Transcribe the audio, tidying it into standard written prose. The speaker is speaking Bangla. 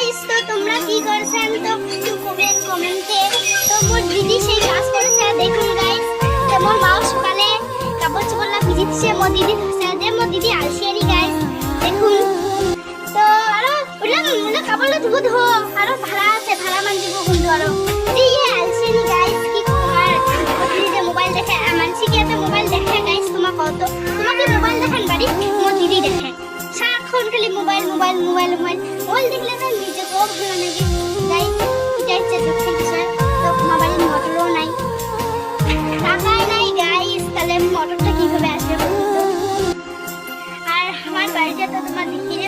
গাইস, তো তোমরা কি করছেন তো একটু কমেন্টে। তো মোর দিদি সেই কাজ করেছে দেখুন গাইস। তো মোর মাও সকালে কাপড় চোপড় ভিজিচ্ছে, মোর দিদি সাথে মোর দিদি আলসিয়ারি গাইস দেখুন। তো আরো ওলা মনে কাপড় ধুবো ধো আরো ভাড়া আছে, ভাড়া মান দিব বন্ধু আরো এই আলসিয়ারি গাইস। কি তোমার দিদি যে মোবাইল দেখে মানছি কি এত মোবাইল দেখে গাইস, তোমার কত তোমাকে মোবাইল দেখান বাড়ি মোর দিদি দেখে সারাক্ষণ খালি mobile mobile mobile mobile mobile দেখলে না নিজে খুব ভালো লাগে গাইস। এটা হচ্ছে দুঃখের বিষয়। তো আমার বাড়ির মোটরও নাই, টাকাই নাই গাইস, তাহলে মোটরটা কিভাবে আসবে বলুন তো? আর আমার বাড়িটা তো তোমার দেখিয়ে